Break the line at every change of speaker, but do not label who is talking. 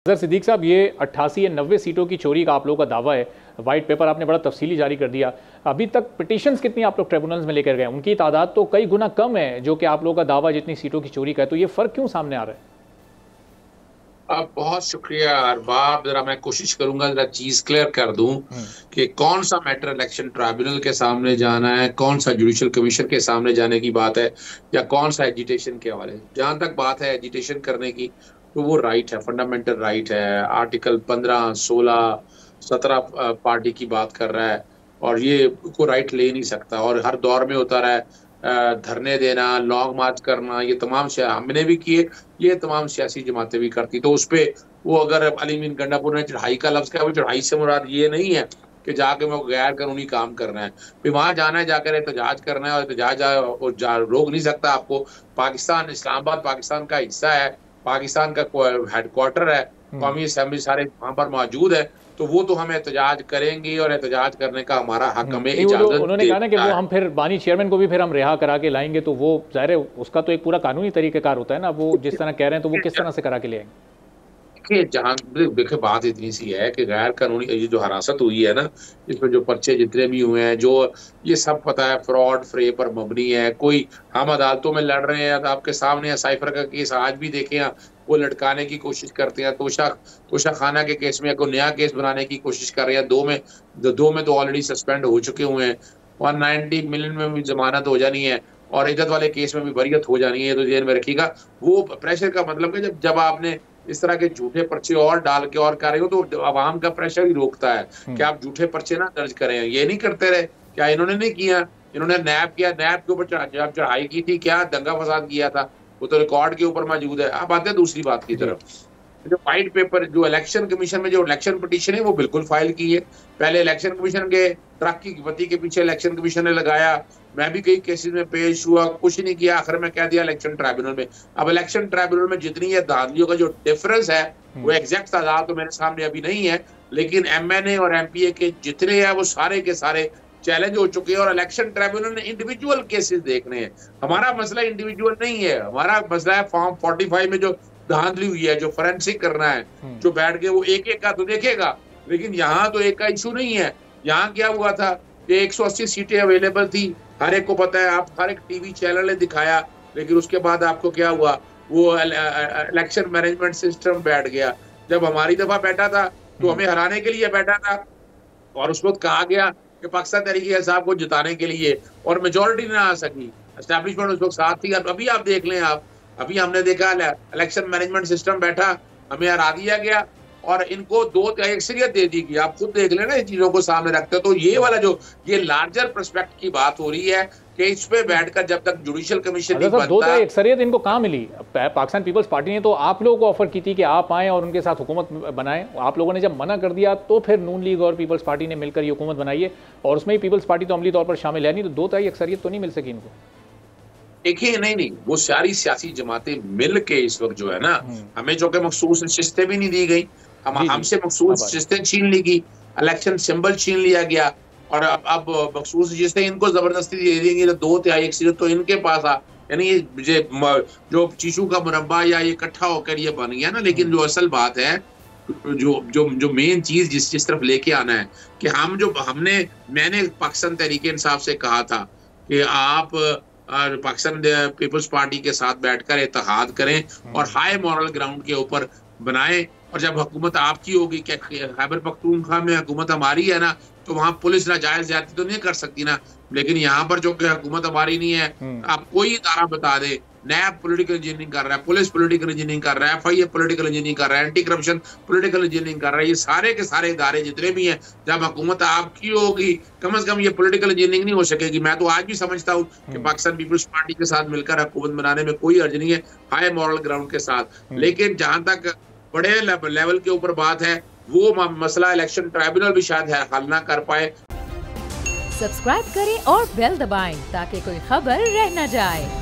Sir Siddique साहब, ये 88 या 90 सीटों की चोरी का आप लोगों का दावा है। वाइट पेपर आपने बड़ा तफसीली जारी कर दिया। अभी तक पिटिशंस कितनी आप लोग ट्रिब्यूनल्स में लेकर गए? उनकी तादाद तो कई गुना कम है जो कि आप लोगों का दावा जितनी सीटों की चोरी का है। तो ये फ़र्क क्यों सामने आ रहा है?
बहुत शुक्रिया अरबाब। जरा मैं कोशिश करूंगा जरा चीज क्लियर कर दूं कि कौन सा मैटर इलेक्शन ट्राइब्यूनल के सामने जाना है, कौन सा जुडिशल कमीशन के सामने जाने की बात है, या कौन सा एजिटेशन के हवाले। जहां तक बात है एजिटेशन करने की, तो वो राइट है, फंडामेंटल राइट है। आर्टिकल 15, 16, 17 पार्टी की बात कर रहा है और ये को राइट ले नहीं सकता। और हर दौर में होता रहा है धरने देना, लॉन्ग मार्च करना, ये तमाम हमने भी किए, ये तमाम सियासी जमातें भी करती। तो उस पर वो अगर अली मीन गंडापुर ने चढ़ाई का लफ्ज किया, वो चढ़ाई से मुराद ये नहीं है कि जाके वो गैर कानूनी काम करना है। फिर वहां जाना है, जाकर एहतजाज करना है, और एहतजाज रोक नहीं सकता आपको। पाकिस्तान, इस्लामाबाद पाकिस्तान का हिस्सा है, पाकिस्तान का हेडक्वार्टर है, कौमी असेंबली सारे वहां पर मौजूद है। तो वो तो हम एहतजाज करेंगे और एहतजाज करने का हमारा हक हमें इजाजत
उन्होंने कहा ना कि वो हम फिर बानी चेयरमैन को भी फिर हम रिहा करा के लाएंगे। तो वो जाहिर है उसका तो एक पूरा कानूनी तरीक़ेकार होता है ना। वो जिस तरह कह रहे हैं तो वो किस तरह से करा के ले आएंगे?
जहां देखिए बात इतनी सी है कि गैर कानूनी ये जो हरासत हुई है ना, इसमें जो पर्चे जितने भी हुए हैं, जो ये सब पता है फ्रॉड फ्रे पर मबनी है। कोई हम अदालतों में लड़ रहे हैं, आपके सामने साइफर का केस आज भी देखे, वो लटकाने की कोशिश करते हैं। तोशा खाना के केस में कोई नया केस बनाने की कोशिश कर रहे हैं। दो में तो ऑलरेडी सस्पेंड हो चुके हुए हैं। 190 मिलियन में भी जमानत हो जानी है और इज्जत वाले केस में भी बरियत हो जानी है। तो जेल में रखिएगा। वो प्रेशर का मतलब है जब आपने इस तरह के झूठे पर्चे और डाल के और कर रहे हो, तो आवाम का प्रेशर ही रोकता है कि आप झूठे पर्चे ना दर्ज करें। ये नहीं करते रहे, क्या इन्होंने नहीं किया? इन्होंने नैब किया, नैब के ऊपर जब चढ़ाई की थी, क्या दंगा फसाद किया था, वो तो रिकॉर्ड के ऊपर मौजूद है। अब आते हैं दूसरी बात की तरफ। जो व्हाइट पेपर, जो इलेक्शन कमीशन में जो इलेक्शन पिटीशन है, वो बिल्कुल फाइल की है। पहले इलेक्शन कमीशन के ट्रक की गति के पीछे इलेक्शन कमीशन ने लगाया। मैं भी कई केसेस में पेश हुआ, कुछ नहीं किया, आखिर में कह दिया इलेक्शन ट्राइब्यूनल में। अब इलेक्शन ट्राइब्यूनल में जितनी ये धांधलियों का जो डिफरेंस है, वो एग्जैक्ट तादाद तो मेरे सामने अभी नहीं है, लेकिन MNA और MPA के जितने हैं वो सारे के सारे चैलेंज हो चुके हैं। और इलेक्शन ट्राइब्यूनल ने इंडिविजुअल केसेस देखने हैं। हमारा मसला इंडिविजुअल नहीं है, हमारा मसला है फॉर्म 45 में जो धांधली हुई है, जो फोरेंसिक करना है, जो बैठ के वो एक एक का तो देखेगा। लेकिन यहाँ तो एक का इशू नहीं है। यहाँ क्या हुआ था कि 180 सीटें अवेलेबल थी, हर एक को पता है, आप हर एक टीवी चैनल ने दिखाया। लेकिन उसके बाद आपको क्या हुआ, वो इलेक्शन मैनेजमेंट सिस्टम बैठ गया। जब हमारी दफा बैठा था तो हमें हराने के लिए बैठा था, और उस वक्त कहा गया कि पाकिस्तान तहरीक साहब को जिताने के लिए, और मेजोरिटी ना आ सकी। एस्टैब्लिशमेंट उस वक्त साथ थी। अभी आप देख लें, अभी हमने देखा इलेक्शन मैनेजमेंट सिस्टम बैठा, हमें हरा दिया गया और इनको 2/3 अक्सरियत दे दी गई। आप खुद देख लेना इन चीजों को सामने रखते हो। तो ये वाला जो ये लार्जर पर्सपेक्ट की बात हो रही है कि इस पे बैठकर जब तक जुडिशियल कमीशन नहीं बनता।
2/3 अक्सरियत इनको कहाँ मिली? पाकिस्तान पीपल्स पार्टी ने तो आप लोगों को ऑफर की थी कि आप आएं और उनके साथ हुकूमत बनाएं। आप लोगों ने जब मना कर दिया तो फिर नून लीग और पीपल्स पार्टी ने मिलकर ये हुकूमत बनाई है, और उसमें ही पीपल्स पार्टी तो अमली तौर पर शामिल है नहीं। तो 2/3 अक्सरियत तो नहीं मिल सकी इनको।
देखिए, नहीं, वो सारी सियासी जमातें मिल के इस वक्त जो है ना, हमें जो कि मखसूस नशिस्तें भी नहीं दी गई, हमसे मखसूस नशिस्तें छीन ली गई, इलेक्शन सिंबल छीन लिया गया, और अब मखसूस नशिस्तें इनको जबरदस्ती दे देंगे। तो 2/3 अक्सरियत तो इनके पास आ, यानी ये जो चीशू का मुरब्बा या ये इकट्ठा होकर ये बन गया ना। लेकिन जो असल बात है, जो मेन चीज जिस तरफ लेके आना है कि मैंने पाकिस्तान तहरीक इंसाफ से कहा था कि आप पाकिस्तान पीपल्स पार्टी के साथ बैठकर इत्तेहाद करें और हाई मॉरल ग्राउंड के ऊपर बनाएं। और जब हुकूमत आपकी होगी, क्या खैबर पख्तूनख्वा में हुकूमत हमारी है ना, तो वहां पुलिस नाजायज ज्यादती तो नहीं कर सकती ना। लेकिन यहाँ पर जो कि हुकूमत हमारी नहीं है, आप कोई इदारा बता दे, नैब पॉलिटिकल इंजीनियरिंग कर रहा है, पुलिस पॉलिटिकल इंजीनियरिंग कर रहा है, FIA पॉलिटिकल इंजीनियरिंग कर रहा है, एंटी करप्शन पॉलिटिकल इंजीनियरिंग कर रहा है, ये सारे के सारे इदारे जितने भी हैं, जब हुकूमत आपकी होगी, कम से कम ये पॉलिटिकल इंजीनियरिंग नहीं हो सकेगी। मैं तो आज भी समझता हूँ कि पाकिस्तान पीपल्स पार्टी के साथ मिलकर हुकूमत बनाने में कोई अर्ज नहीं है, हाई मॉरल ग्राउंड के साथ। लेकिन जहां तक बड़े लेवल के ऊपर बात है, वो मसला इलेक्शन ट्राइब्यूनल भी शायद हल ना कर पाए।
सब्सक्राइब करें और बेल दबाएं ताकि कोई खबर रह न जाए।